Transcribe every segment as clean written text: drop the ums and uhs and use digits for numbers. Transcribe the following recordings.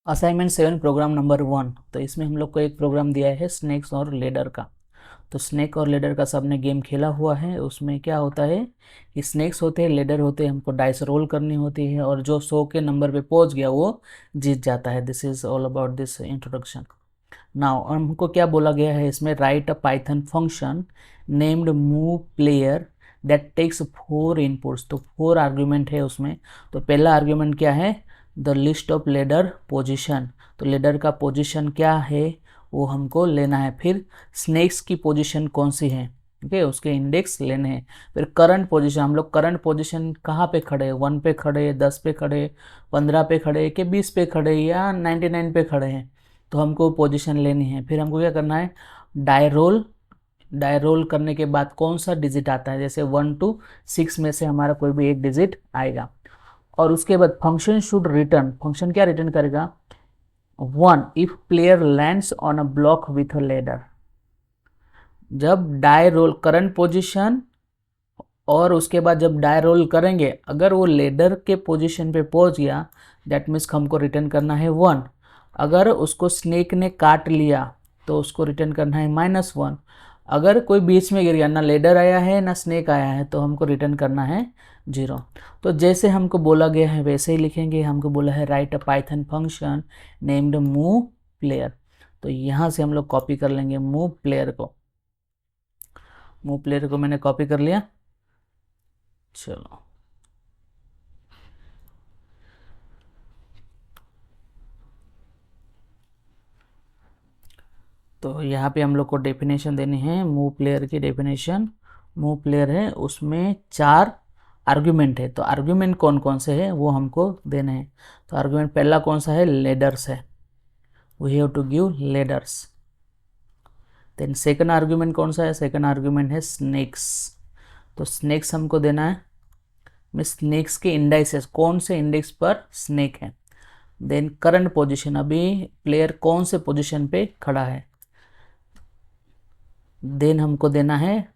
Assignment 7 programme number 1। तो इसमें हम लोग को एक प्रोग्राम दिया है स्नेक्स और लेडर का। तो स्नेक और लेडर का सबने गेम खेला हुआ है। उसमें क्या होता है कि स्नेक्स होते हैं, लेडर होते हैं, हमको डाइस रोल करनी होती है और जो 100 के नंबर पे पहुंच गया वो जीत जाता है। This is all about this introduction. Now हमको क्या बोला गया है इसमें, write a Python function named move player that takes 4 inputs. तो 4 आर्ग्यूमेंट है उसमें। तो पहला आर्ग्यूमेंट क्या है, the list of ladder position. तो लेडर का पोजिशन क्या है वो हमको लेना है। फिर स्नेक्स की पोजीशन कौन सी है, ओके, उसके इंडेक्स लेने हैं। फिर करंट पोजीशन, हम लोग करंट पोजीशन कहाँ पे खड़े हैं, 1 पे खड़े, 10 पे खड़े, 15 पे खड़े कि 20 पे खड़े या 99 पे खड़े हैं, तो हमको पोजीशन लेनी है। फिर हमको क्या करना है, डाई रोल। डाई रोल करने के बाद कौन सा डिजिट आता है, जैसे 1 to 6 में से हमारा कोई भी एक डिजिट आएगा। और उसके बाद फंक्शन शुड रिटर्न, फंक्शन क्या रिटर्न करेगा, 1 if player lands on a block with a ladder. जब डाई रोल करंट पोजीशन और उसके बाद जब डाई रोल करेंगे, अगर वो लेडर के पोजीशन पे पहुंच गया, दैट मीन्स हमको रिटर्न करना है 1। अगर उसको स्नेक ने काट लिया तो उसको रिटर्न करना है -1। अगर कोई बीच में गिर गया, ना लेडर आया है ना स्नेक आया है, तो हमको रिटर्न करना है 0। तो जैसे हमको बोला गया है वैसे ही लिखेंगे। हमको बोला है write a Python function named move player. तो यहाँ से हम लोग कॉपी कर लेंगे मूव प्लेयर को। मूव प्लेयर को मैंने कॉपी कर लिया। चलो, तो यहाँ पे हम लोग को डेफिनेशन देनी है मूव प्लेयर की डेफिनेशन। मूव प्लेयर है, उसमें 4 आर्ग्यूमेंट है। तो आर्ग्यूमेंट कौन कौन से है वो हमको देने हैं। तो आर्ग्यूमेंट पहला कौन सा है, लेडर्स है, we have to give ladders. Then second argument कौन सा है, सेकंड आर्ग्यूमेंट है स्नेक्स। तो स्नेक्स हमको देना है, में स्नेक्स के इंडेक्सेस, कौन से इंडेक्स पर स्नेक है। देन करंट पोजीशन, अभी प्लेयर कौन से पोजीशन पे खड़ा है। देन हमको देना है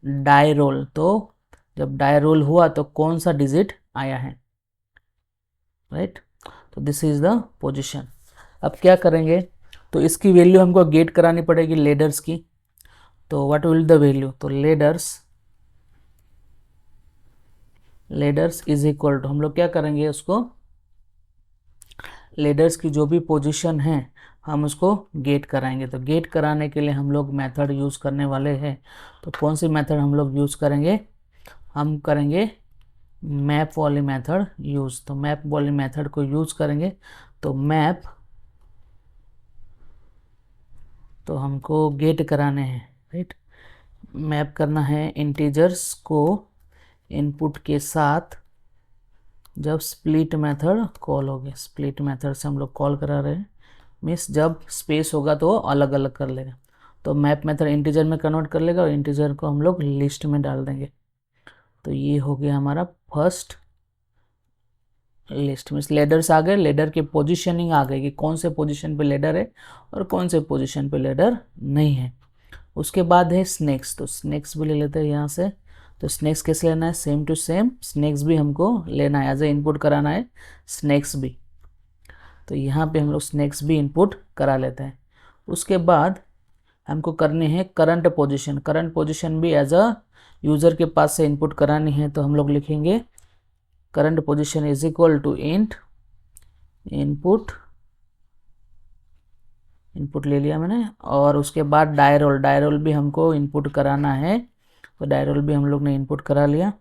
डाई रोल, तो जब डाई रोल हुआ तो कौन सा डिजिट आया है, राइट। तो दिस इज द पोजीशन। अब क्या करेंगे, तो इसकी वैल्यू हमको गेट करानी पड़ेगी लेडर्स की। तो व्हाट विल द वैल्यू, तो लेडर्स इज इक्वल टू, हम लोग क्या करेंगे उसको, लेडर्स की जो भी पोजीशन है हम उसको गेट कराएंगे। तो गेट कराने के लिए हम लोग मेथड यूज़ करने वाले हैं। तो कौन सी मेथड हम लोग यूज़ करेंगे, हम करेंगे मैप वाली मेथड यूज़। तो मैप वाली मेथड को यूज़ करेंगे। तो मैप, तो हमको गेट कराने हैं, राइट। मैप करना है इंटीजर्स को इनपुट के साथ। जब स्प्लिट मेथड कॉल होगी, स्प्लिट मेथड से हम लोग कॉल करा रहे हैं, मीन्स जब स्पेस होगा तो अलग अलग कर लेगा। तो मैप मेथड इंटीजर में कन्वर्ट कर लेगा और इंटीजर को हम लोग लिस्ट में डाल देंगे। तो ये हो गया हमारा फर्स्ट लिस्ट। मीन्स लेडर्स आ गए, लेडर की पोजीशनिंग आ गई कि कौन से पोजीशन पे लेडर है और कौन से पोजीशन पे लेडर नहीं है। उसके बाद है स्नेक्स। तो स्नेक्स भी ले लेते हैं यहाँ से। तो स्नेक्स कैसे लेना है, सेम टू सेम स्नेक्स भी हमको लेना है, एज ए इनपुट कराना है स्नेक्स भी। तो यहाँ पे हम लोग स्नेक्स भी इनपुट करा लेते हैं। उसके बाद हमको करनी है करंट पोजीशन। करंट पोजीशन भी एज अ यूज़र के पास से इनपुट करानी है। तो हम लोग लिखेंगे current position is equal to int input, input ले लिया मैंने। और उसके बाद डाई रोल, डाई रोल भी हमको इनपुट कराना है। तो डाई रोल भी हम लोग ने इनपुट करा लिया।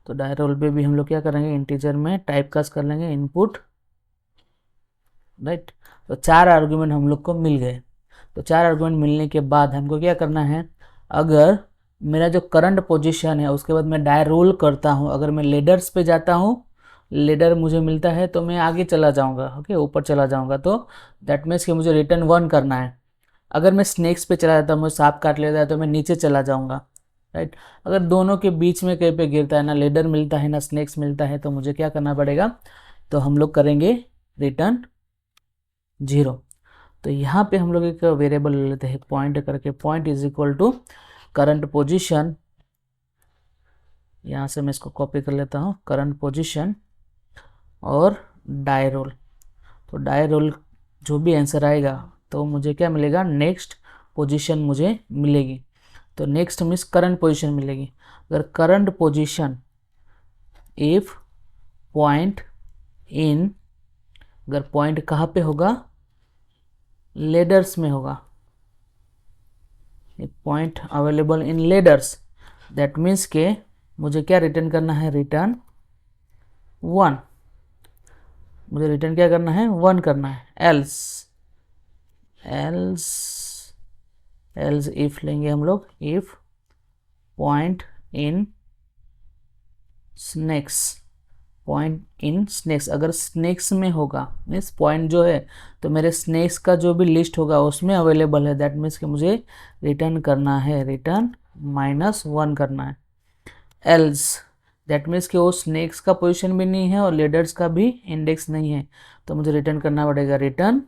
तो डाई रोल पे भी हम लोग क्या करेंगे, इंटीजर में टाइप कास्ट कर लेंगे इनपुट, राइट। तो 4 आर्गुमेंट हम लोग को मिल गए। तो 4 आर्गुमेंट मिलने के बाद हमको क्या करना है, अगर मेरा जो करंट पोजीशन है उसके बाद मैं डाई रोल करता हूँ, अगर मैं लेडर्स पे जाता हूँ, लेडर मुझे मिलता है तो मैं आगे चला जाऊँगा, ओके, ऊपर चला जाऊँगा। तो दैट मीन्स कि मुझे रिटर्न 1 करना है। अगर मैं स्नेक्स पे चला जाता हूँ, मुझे सांप काट लेता है तो मैं नीचे चला जाऊँगा, राइट। अगर दोनों के बीच में कहीं पे गिरता है, ना लेडर मिलता है ना स्नेक्स मिलता है, तो मुझे क्या करना पड़ेगा, तो हम लोग करेंगे रिटर्न 0। तो यहाँ पे हम लोग एक वेरिएबल ले लेते हैं पॉइंट करके, point is equal to current position. यहाँ से मैं इसको कॉपी कर लेता हूँ, करंट पोजीशन, और डाई रोल। तो डाई रोल जो भी आंसर आएगा तो मुझे क्या मिलेगा, नेक्स्ट पोजीशन मुझे मिलेगी। तो नेक्स्ट मीन्स करंट पोजीशन मिलेगी। अगर करंट पोजीशन इफ पॉइंट इन, अगर पॉइंट कहाँ पे होगा, लेडर्स में होगा, point available in ladders, that means के मुझे क्या रिटर्न करना है, रिटर्न 1। मुझे रिटर्न क्या करना है, 1 करना है। एल्स एल्स एल्स इफ लेंगे हम लोग, if point in snakes, point in snakes, अगर स्नेक्स में होगा मीन्स पॉइंट जो है तो मेरे स्नेक्स का जो भी लिस्ट होगा उसमें अवेलेबल है, दैट मीन्स कि मुझे रिटर्न करना है, रिटर्न -1 करना है। एल्स दैट मीन्स कि वो स्नेक्स का पोजीशन भी नहीं है और लेडर्स का भी इंडेक्स नहीं है, तो मुझे रिटर्न करना पड़ेगा रिटर्न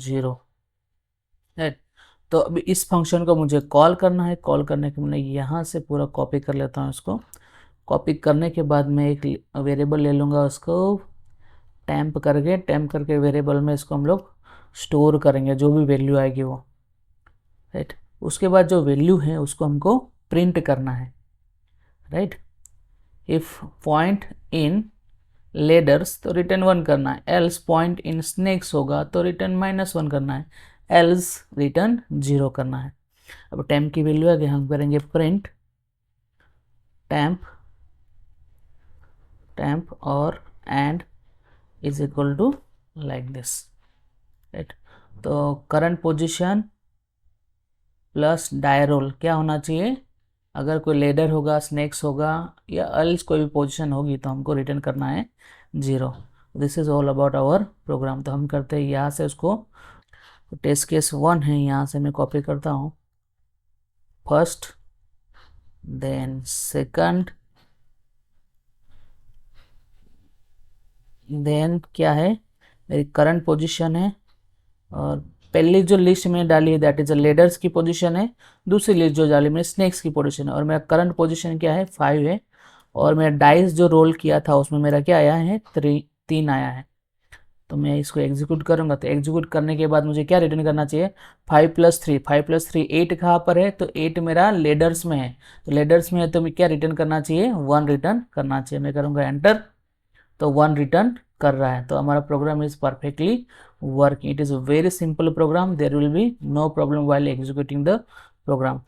0। राइट। तो अभी इस फंक्शन को मुझे कॉल करना है। कॉल करने के मैं यहाँ से पूरा कॉपी कर लेता हूँ इसको। कॉपी करने के बाद मैं एक वेरिएबल ले लूँगा, उसको टैम्प करके वेरिएबल में इसको हम लोग स्टोर करेंगे, जो भी वैल्यू आएगी वो। राइट। उसके बाद जो वैल्यू है उसको हमको प्रिंट करना है। Right. If point in ladders तो रिटर्न 1 करना है, एल्स पॉइंट इन स्नेक्स होगा तो रिटर्न -1 करना है, एल्स रिटर्न 0 करना है। अब टैम्प की वैल्यू आगे हम करेंगे प्रिंट टैम्प और end is equal to like this. Right. तो current position plus die roll क्या होना चाहिए, अगर कोई लेडर होगा, स्नेक्स होगा या एल्स कोई भी पोजीशन होगी तो हमको रिटर्न करना है 0। This is all about our program. तो हम करते हैं यहाँ से उसको, तो टेस्ट केस 1 है, यहाँ से मैं कॉपी करता हूँ फर्स्ट, देन सेकंड, देन क्या है, मेरी करंट पोजीशन है, और पहली जो लिस्ट मैंने डाली है दैट इज अ लेडर्स की पोजीशन है, दूसरी लिस्ट जो डाली मैंने स्नेक्स की पोजीशन है, और मेरा करंट पोजीशन क्या है 5 है, और मेरा डाइस जो रोल किया था उसमें मेरा क्या आया है 3 आया है। तो मैं इसको एग्जीक्यूट करूंगा, तो एग्जीक्यूट करने के बाद मुझे क्या रिटर्न करना चाहिए, 5 + 3, 5 + 3 8 कहाँ पर है, तो 8 मेरा लेडर्स में है, तो लेडर्स में है तो मैं क्या रिटर्न करना चाहिए, 1 रिटर्न करना चाहिए। मैं करूँगा एंटर, तो 1 रिटर्न कर रहा है। तो हमारा program is perfectly working. It is a very simple program, there will be no problem while executing the programme.